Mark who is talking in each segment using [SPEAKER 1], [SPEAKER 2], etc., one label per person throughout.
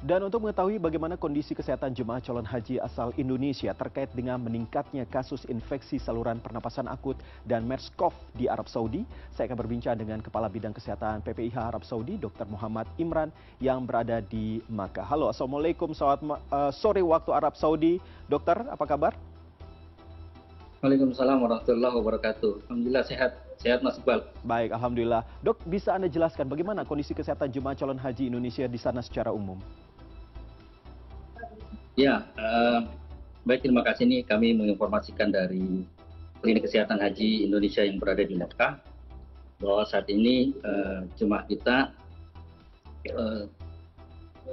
[SPEAKER 1] Dan untuk mengetahui bagaimana kondisi kesehatan jemaah calon haji asal Indonesia terkait dengan meningkatnya kasus infeksi saluran pernapasan akut dan MERS-CoV di Arab Saudi, saya akan berbincang dengan Kepala Bidang Kesehatan PPIH Arab Saudi, Dr. Muhammad Imran yang berada di Makkah. Halo, Assalamualaikum, selamat sore waktu Arab Saudi. Dokter, apa kabar?
[SPEAKER 2] Waalaikumsalam warahmatullahi wabarakatuh. Alhamdulillah sehat, sehat Mas Iqbal.
[SPEAKER 1] Baik, Alhamdulillah. Dok, bisa Anda jelaskan bagaimana kondisi kesehatan jemaah calon haji Indonesia di sana secara umum?
[SPEAKER 2] Ya, baik, terima kasih nih kami menginformasikan dari Klinik Kesehatan Haji Indonesia yang berada di Mekah bahwa saat ini jemaah kita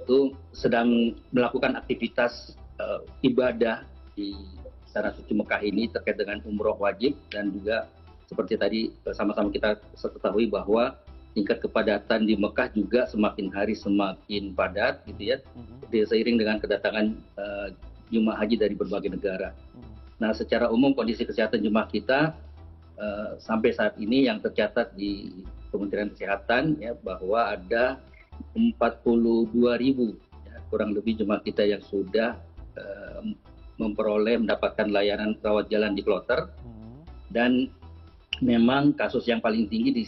[SPEAKER 2] itu sedang melakukan aktivitas ibadah di Tanah Suci Mekah ini terkait dengan umroh wajib, dan juga seperti tadi sama-sama kita ketahui bahwa tingkat kepadatan di Mekah juga semakin hari semakin padat gitu ya, seiring dengan kedatangan jemaah haji dari berbagai negara. Nah, secara umum kondisi kesehatan jemaah kita sampai saat ini yang tercatat di Kementerian Kesehatan ya, bahwa ada 42.000 ya, kurang lebih jemaah kita yang sudah mendapatkan layanan rawat jalan di kloter. Dan memang kasus yang paling tinggi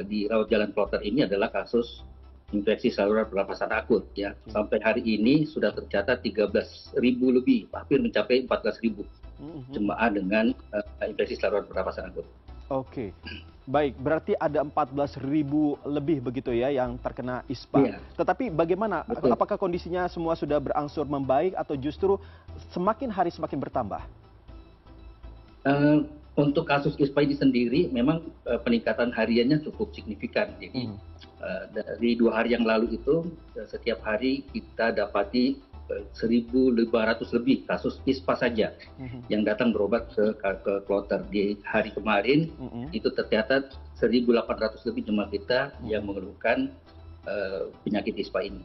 [SPEAKER 2] di rawat jalan kloter ini adalah kasus infeksi saluran pernapasan akut ya. Sampai hari ini sudah tercatat 13.000 lebih, hampir mencapai 14.000 jemaah dengan infeksi saluran pernapasan akut.
[SPEAKER 1] Oke, baik, berarti ada 14.000 lebih begitu ya yang terkena ISPA.
[SPEAKER 2] Iya.
[SPEAKER 1] Tetapi bagaimana?
[SPEAKER 2] Betul.
[SPEAKER 1] Apakah kondisinya semua sudah berangsur membaik atau justru semakin hari semakin bertambah?
[SPEAKER 2] Untuk kasus ISPA ini sendiri memang peningkatan hariannya cukup signifikan. Jadi dari 2 hari yang lalu itu setiap hari kita dapati 1.500 lebih kasus ISPA saja yang datang berobat ke kloter. Di hari kemarin itu tercatat 1.800 lebih jemaah kita yang mengeluhkan penyakit ISPA ini.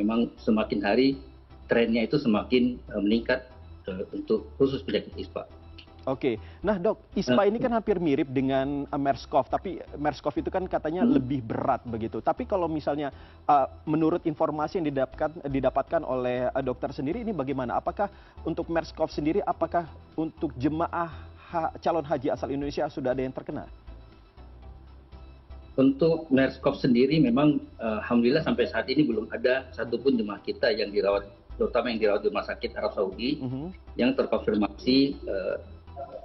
[SPEAKER 2] Memang semakin hari trennya itu semakin meningkat untuk khusus penyakit ISPA.
[SPEAKER 1] Oke, nah dok, ISPA ini kan hampir mirip dengan MERS-CoV, tapi MERS-CoV itu kan katanya lebih berat begitu. Tapi kalau misalnya menurut informasi yang didapatkan oleh dokter sendiri, ini bagaimana? Apakah untuk MERS-CoV sendiri, apakah untuk jemaah calon haji asal Indonesia sudah ada yang terkena?
[SPEAKER 2] Untuk MERS-CoV sendiri memang alhamdulillah sampai saat ini belum ada satupun jemaah kita yang dirawat, terutama yang dirawat di rumah sakit Arab Saudi, yang terkonfirmasi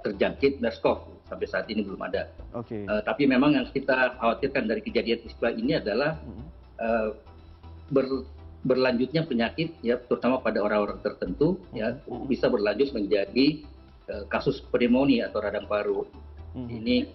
[SPEAKER 2] terjangkit MERS-CoV. Sampai saat ini belum ada. Tapi memang yang kita khawatirkan dari kejadian ISPA ini adalah berlanjutnya penyakit ya, terutama pada orang-orang tertentu ya, bisa berlanjut menjadi kasus pneumonia atau radang paru. Ini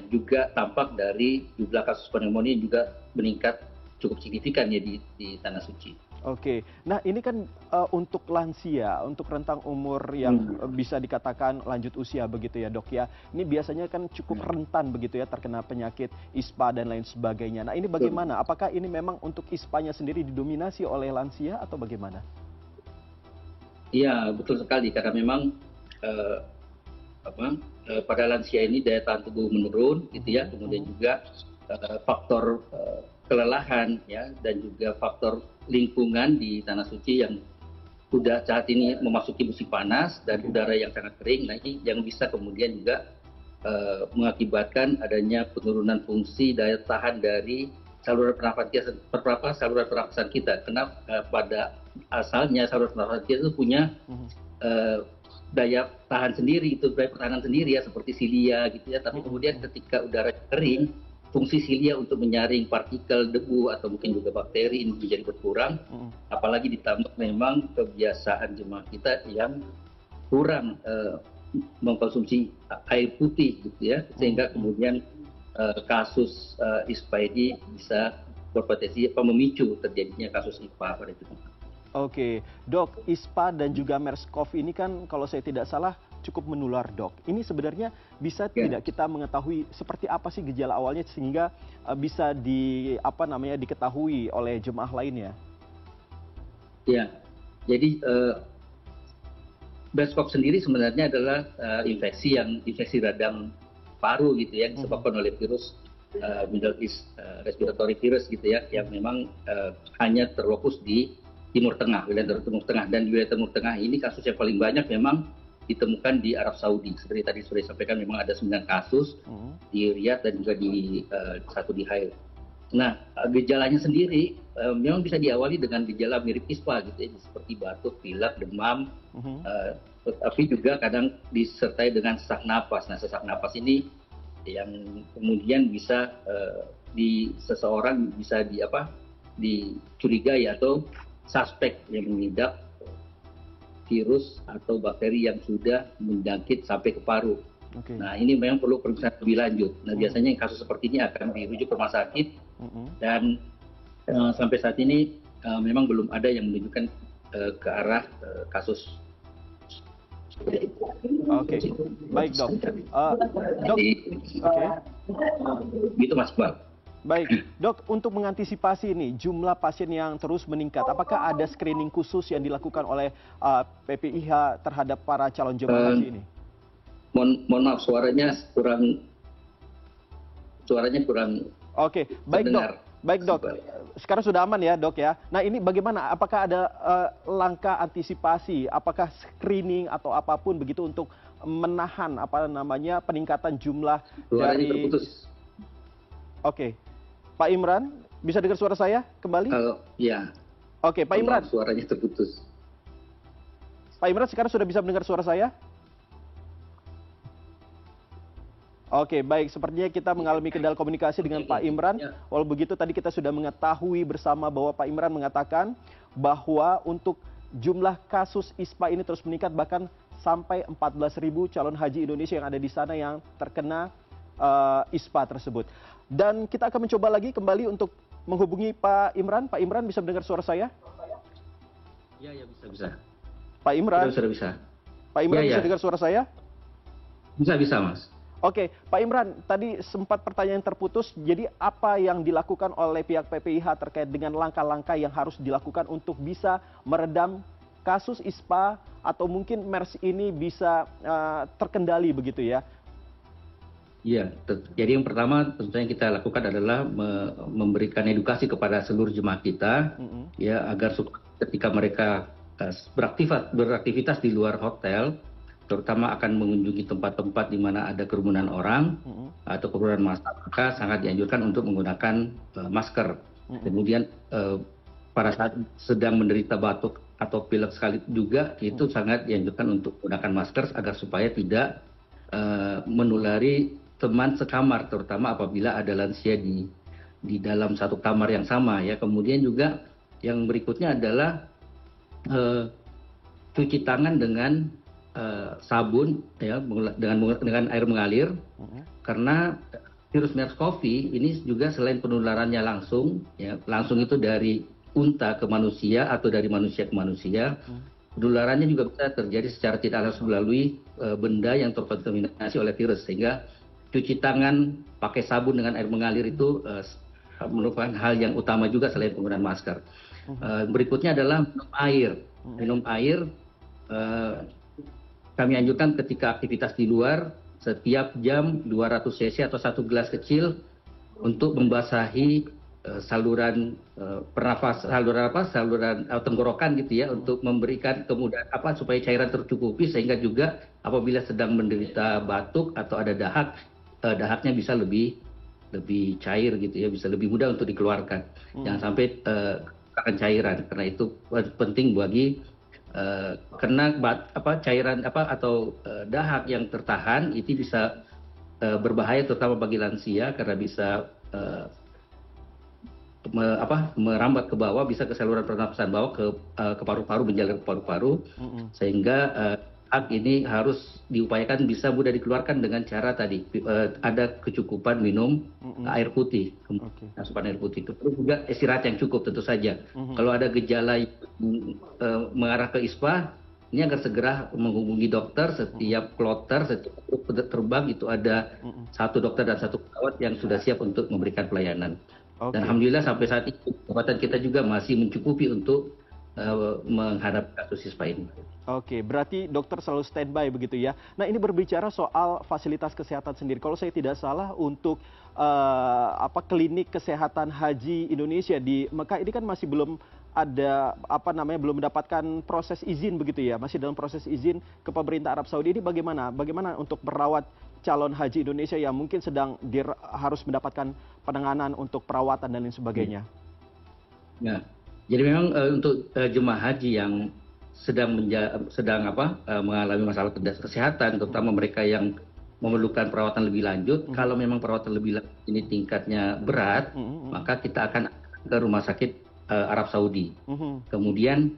[SPEAKER 2] juga tampak dari jumlah kasus pneumonia juga meningkat cukup signifikan ya di Tanah Suci.
[SPEAKER 1] Oke, nah ini kan untuk lansia, untuk rentang umur yang bisa dikatakan lanjut usia begitu ya dok ya. Ini biasanya kan cukup rentan begitu ya terkena penyakit ISPA dan lain sebagainya. Nah ini bagaimana? Apakah ini memang untuk ISPA-nya sendiri didominasi oleh lansia atau bagaimana?
[SPEAKER 2] Iya betul sekali, karena memang pada lansia ini daya tahan tubuh menurun gitu ya, kemudian juga faktor kelelahan ya, dan juga faktor lingkungan di Tanah Suci yang sudah saat ini memasuki musim panas dan udara yang sangat kering. Nah ini yang bisa kemudian juga mengakibatkan adanya penurunan fungsi daya tahan dari saluran pernapasan kita. Karena pada asalnya saluran pernapasan kita itu punya daya tahan sendiri, itu daya pertahanan sendiri ya, seperti silia gitu ya. Tapi kemudian ketika udara kering, fungsi silia untuk menyaring partikel debu atau mungkin juga bakteri ini menjadi berkurang, apalagi ditambah memang kebiasaan jemaah kita yang kurang mengkonsumsi air putih gitu ya, sehingga kemudian kasus ISPA ini bisa berpotensi memicu terjadinya kasus ISPA pada jemaah.
[SPEAKER 1] Oke, dok, ISPA dan juga MERS-CoV ini kan kalau saya tidak salah cukup menular dok. Ini sebenarnya bisa tidak kita mengetahui seperti apa sih gejala awalnya sehingga bisa diketahui oleh jemaah lainnya?
[SPEAKER 2] Ya, jadi MERS-CoV sendiri sebenarnya adalah infeksi radang paru gitu ya, disebabkan oleh virus Middle East Respiratory Virus gitu ya, yang memang hanya terfokus di Timur Tengah, wilayah Timur Tengah. Dan di wilayah Timur Tengah ini kasus yang paling banyak memang ditemukan di Arab Saudi. Seperti tadi sudah disampaikan, memang ada 9 kasus di Riyadh dan juga di satu di Hail. Nah, gejalanya sendiri memang bisa diawali dengan gejala mirip ispa gitu ya, seperti batuk, pilek, demam, tetapi juga kadang disertai dengan sesak napas. Nah, sesak napas ini yang kemudian bisa di seseorang bisa dicurigai atau suspek yang mengidap virus atau bakteri yang sudah menjangkit sampai ke paru. Nah, ini memang perlu pemeriksaan lebih lanjut. Nah, biasanya kasus seperti ini akan dirujuk ke rumah sakit dan sampai saat ini memang belum ada yang menunjukkan ke arah kasus.
[SPEAKER 1] Oke, baik dok. Dok, oke.
[SPEAKER 2] Gitu Mas Iqbal.
[SPEAKER 1] Baik, dok, untuk mengantisipasi ini jumlah pasien yang terus meningkat, apakah ada screening khusus yang dilakukan oleh PPIH terhadap para calon jemaah haji ini?
[SPEAKER 2] Mohon maaf, suaranya kurang.
[SPEAKER 1] Oke, baik
[SPEAKER 2] terdengar.
[SPEAKER 1] dok. Baik dok, sekarang sudah aman ya dok ya. Nah ini bagaimana? Apakah ada langkah antisipasi? Apakah screening atau apapun begitu untuk menahan peningkatan jumlah
[SPEAKER 2] Suaranya
[SPEAKER 1] dari?
[SPEAKER 2] terputus.
[SPEAKER 1] Oke, Pak Imran bisa dengar suara saya kembali?
[SPEAKER 2] Ya.
[SPEAKER 1] Oke, Pak Imran.
[SPEAKER 2] Suaranya terputus.
[SPEAKER 1] Pak Imran sekarang sudah bisa mendengar suara saya? Oke, baik. Sepertinya kita mengalami kendala komunikasi dengan Pak Imran. Walau begitu, tadi kita sudah mengetahui bersama bahwa Pak Imran mengatakan bahwa untuk jumlah kasus ISPA ini terus meningkat, bahkan sampai 14.000 calon haji Indonesia yang ada di sana yang terkena ISPA tersebut. Dan kita akan mencoba lagi kembali untuk menghubungi Pak Imran. Pak Imran bisa mendengar suara saya?
[SPEAKER 2] Ya, bisa.
[SPEAKER 1] Pak Imran?
[SPEAKER 2] Sudah bisa.
[SPEAKER 1] Pak Imran bisa dengar suara saya?
[SPEAKER 2] Bisa, Mas.
[SPEAKER 1] Oke, Pak Imran, tadi sempat pertanyaan terputus. Jadi apa yang dilakukan oleh pihak PPIH terkait dengan langkah-langkah yang harus dilakukan untuk bisa meredam kasus ISPA atau mungkin MERS ini bisa terkendali begitu ya?
[SPEAKER 2] Iya, jadi yang pertama tentunya kita lakukan adalah memberikan edukasi kepada seluruh jemaah kita, ya agar ketika mereka beraktivitas di luar hotel, terutama akan mengunjungi tempat-tempat di mana ada kerumunan orang atau kerumunan massa, maka sangat dianjurkan untuk menggunakan masker. Kemudian pada saat sedang menderita batuk atau pilek sekali juga itu sangat dianjurkan untuk menggunakan masker agar supaya tidak menulari teman sekamar, terutama apabila ada lansia di dalam satu kamar yang sama ya. Kemudian juga yang berikutnya adalah cuci tangan dengan sabun ya, dengan air mengalir, karena virus MERS-CoV ini juga selain penularannya langsung itu dari unta ke manusia atau dari manusia ke manusia, penularannya juga bisa terjadi secara tidak langsung melalui benda yang terkontaminasi oleh virus, sehingga cuci tangan pakai sabun dengan air mengalir itu merupakan hal yang utama juga selain penggunaan masker. Berikutnya adalah minum air. Kami anjurkan ketika aktivitas di luar, setiap jam 200 cc atau 1 gelas kecil untuk membasahi saluran tenggorokan gitu ya, untuk memberikan kemudahan supaya cairan tercukupi, sehingga juga apabila sedang menderita batuk atau ada dahaknya bisa lebih cair gitu ya, bisa lebih mudah untuk dikeluarkan. Jangan sampai akan cairan, karena itu penting bagi karena cairan atau dahak yang tertahan itu bisa berbahaya terutama bagi lansia, karena bisa merambat ke bawah, bisa ke saluran pernapasan bawah, ke paru-paru, menjalar ke paru-paru, sehingga ini harus diupayakan bisa mudah dikeluarkan dengan cara tadi ada kecukupan minum air putih, asupan air putih. Terus juga istirahat yang cukup tentu saja. Kalau ada gejala mengarah ke ISPA, ini agar segera menghubungi dokter. Setiap kloter, setiap terbang itu ada satu dokter dan satu perawat yang sudah siap untuk memberikan pelayanan. Dan alhamdulillah sampai saat ini kesempatan kita juga masih mencukupi untuk menghadapi kasus ispa ini.
[SPEAKER 1] Oke, berarti dokter selalu standby begitu ya. Nah, ini berbicara soal fasilitas kesehatan sendiri. Kalau saya tidak salah untuk klinik kesehatan haji Indonesia di Mekah ini kan masih belum ada belum mendapatkan proses izin begitu ya. Masih dalam proses izin ke pemerintah Arab Saudi. Ini bagaimana? Bagaimana untuk merawat calon haji Indonesia yang mungkin sedang harus mendapatkan penanganan untuk perawatan dan lain sebagainya?
[SPEAKER 2] Nah, jadi memang untuk jemaah haji yang sedang mengalami masalah kesehatan, terutama mereka yang memerlukan perawatan lebih lanjut. Kalau memang perawatan lebih lanjut ini tingkatnya berat, maka kita akan ke rumah sakit Arab Saudi. Kemudian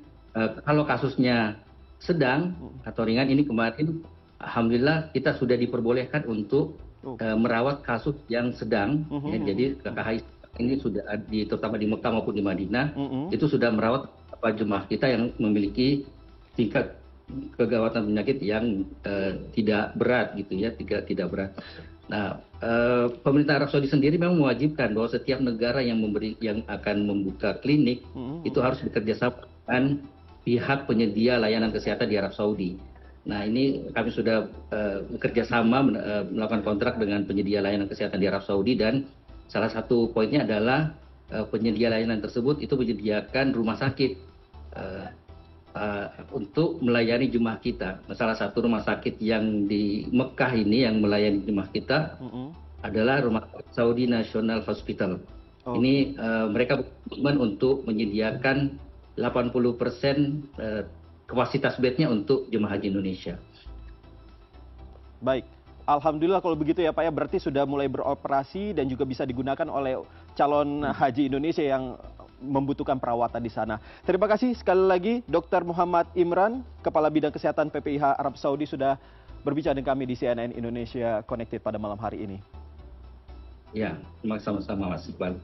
[SPEAKER 2] kalau kasusnya sedang atau ringan, ini kemarin alhamdulillah kita sudah diperbolehkan untuk merawat kasus yang sedang. Jadi KKHI ini sudah terutama di Mekah maupun di Madinah itu sudah merawat jemaah kita yang memiliki tingkat kegawatan penyakit yang tidak berat gitu ya, tidak berat. Nah, pemerintah Arab Saudi sendiri memang mewajibkan bahwa setiap negara yang akan membuka klinik itu harus bekerja sama dengan pihak penyedia layanan kesehatan di Arab Saudi. Nah, ini kami sudah bekerja sama melakukan kontrak dengan penyedia layanan kesehatan di Arab Saudi, dan salah satu poinnya adalah penyedia layanan tersebut itu menyediakan rumah sakit untuk melayani jemaah kita. Salah satu rumah sakit yang di Mekah ini yang melayani jemaah kita adalah Rumah Saudi National Hospital. Ini mereka berkomitmen untuk menyediakan 80% kapasitas bednya untuk jemaah haji Indonesia.
[SPEAKER 1] Baik. Alhamdulillah kalau begitu ya Pak ya, berarti sudah mulai beroperasi dan juga bisa digunakan oleh calon haji Indonesia yang membutuhkan perawatan di sana. Terima kasih sekali lagi Dr. Muhammad Imran, Kepala Bidang Kesehatan PPIH Arab Saudi sudah berbicara dengan kami di CNN Indonesia Connected pada malam hari ini.
[SPEAKER 2] Ya, sama-sama Mas Iqbal.